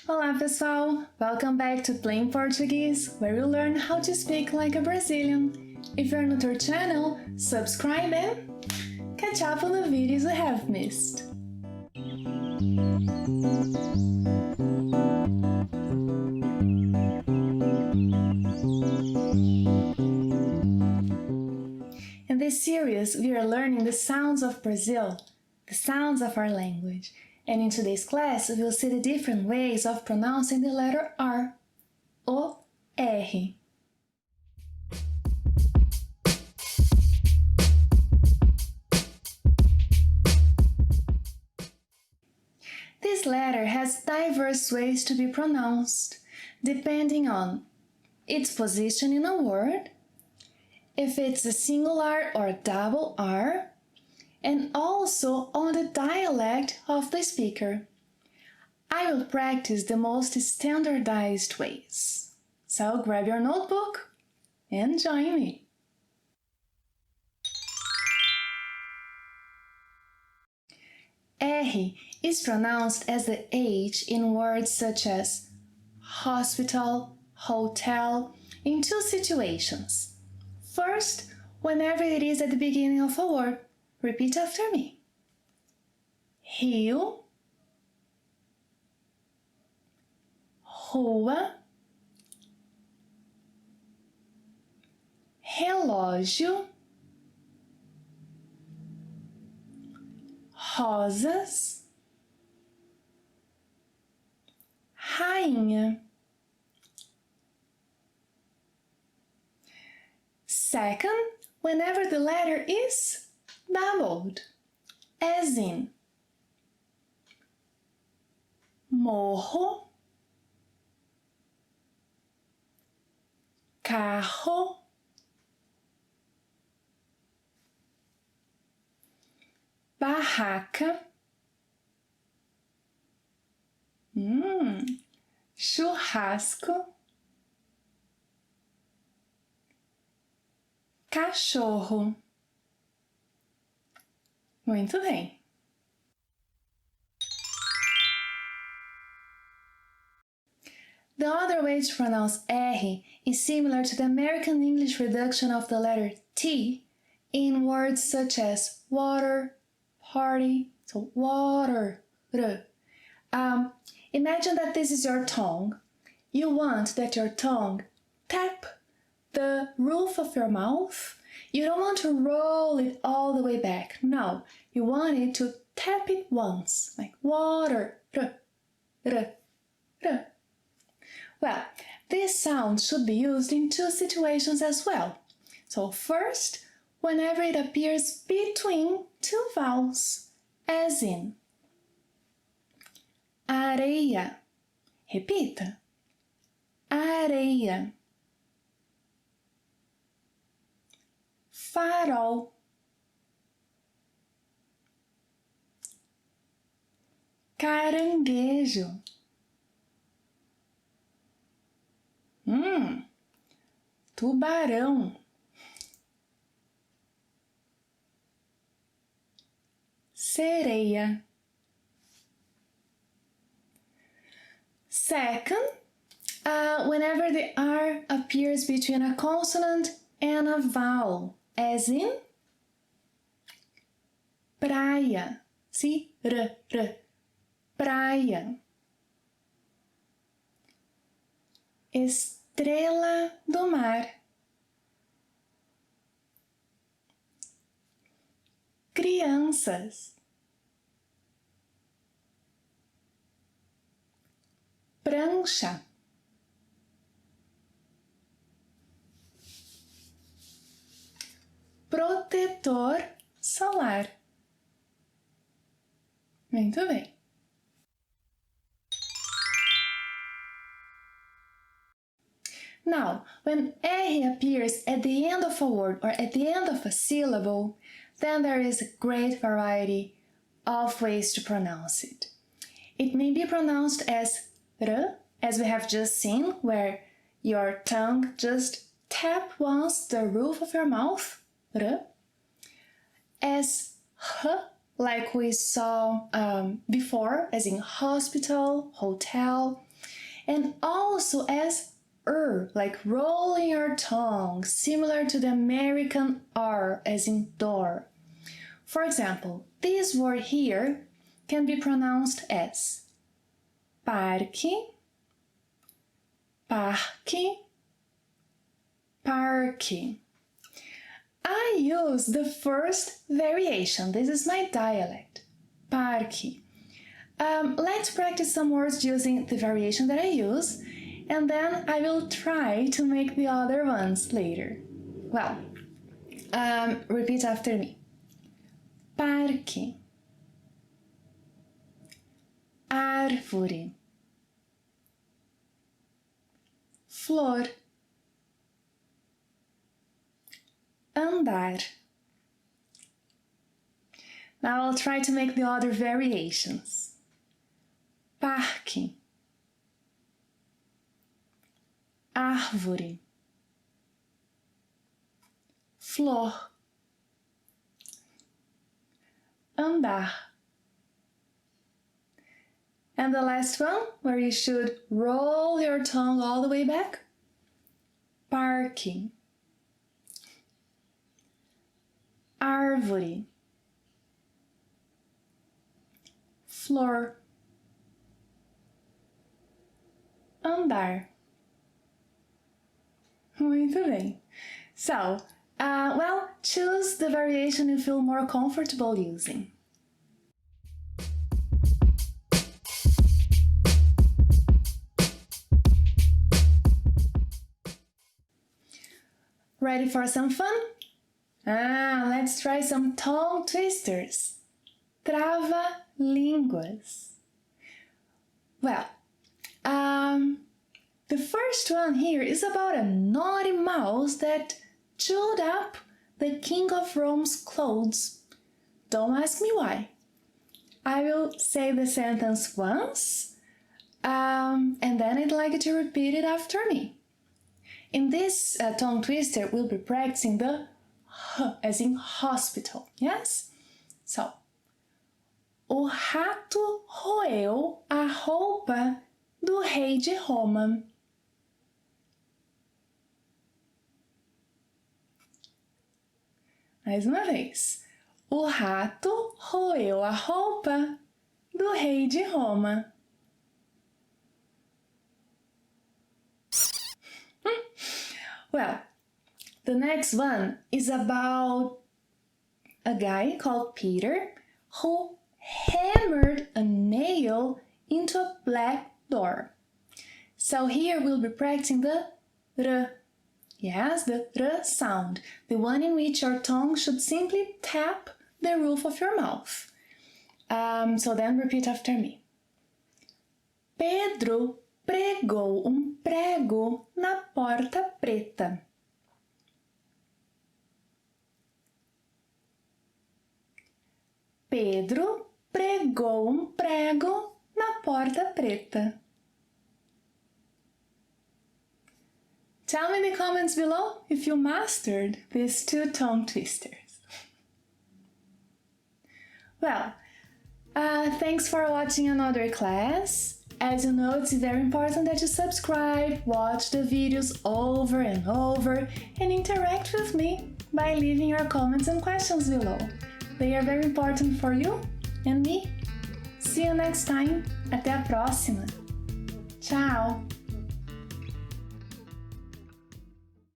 Olá pessoal! Welcome back to Playing Portuguese, where you learn how to speak like a Brazilian. If you're new to our channel, subscribe and catch up on the videos you have missed. In this series, we are learning the sounds of Brazil, the sounds of our language. And in today's class, we'll see the different ways of pronouncing the letter R, O, R. This letter has diverse ways to be pronounced, depending on its position in a word, if it's a singular or double R, and also on the dialect of the speaker. I will practice the most standardized ways. So grab your notebook and join me. R is pronounced as the H in words such as hospital, hotel, in two situations. First, whenever it is at the beginning of a word. Repeat after me. Rio, rua, relógio, rosas, rainha. Second, whenever the letter is doubled, as in morro, carro, barraca, churrasco, cachorro. Muito bem! The other way to pronounce R is similar to the American English reduction of the letter T in words such as water, party, so water. Imagine that this is your tongue. You want that your tongue tap the roof of your mouth. You don't want to roll it all the way back. No, you want it to tap it once, like water. Well, this sound should be used in two situations as well. So first, whenever it appears between two vowels, as in areia. Repita. Areia. Farol. Caranguejo. Tubarão. Sereia. Second, whenever the R appears between a consonant and a vowel, as in praia. See? Praia. Estrela do mar. Crianças. Prancha. Protetor solar. Muito bem. Now, when R appears at the end of a word or at the end of a syllable, then there is a great variety of ways to pronounce it. It may be pronounced as R, as we have just seen, where your tongue just tap once the roof of your mouth, R, as H, like we saw before, as in hospital, hotel, and also as like rolling your tongue, similar to the American R as in door. For example, this word here can be pronounced as parque, parque, parque. I use the first variation. This is my dialect, parque. Let's practice some words using the variation that I use, and then I will try to make the other ones later. Well, repeat after me. Parque, árvore, flor, andar. Now I'll try to make the other variations. Parque, árvore, flor, andar. And the last one, where you should roll your tongue all the way back. Parque, árvore, flor, andar. Muito bem. So, well, choose the variation you feel more comfortable using. Ready for some fun? Let's try some tongue twisters. Trava-línguas. Well, the first one here is about a naughty mouse that chewed up the King of Rome's clothes. Don't ask me why. I will say the sentence once, and then I'd like you to repeat it after me. In this tongue twister, we'll be practicing the H, as in hospital, yes? So, o rato roeu a roupa do rei de Roma. Mais uma vez. O rato roeu a roupa do rei de Roma. Well, the next one is about a guy called Peter who hammered a nail into a black door. So here we'll be practicing the R. Yes, the R sound, the one in which your tongue should simply tap the roof of your mouth. So then repeat after me. Pedro pregou prego na porta preta. Pedro pregou prego na porta preta. Tell me in the comments below if you mastered these two tongue twisters. Well, thanks for watching another class. As you know, it's very important that you subscribe, watch the videos over and over, and interact with me by leaving your comments and questions below. They are very important for you and me. See you next time. Até a próxima. Tchau!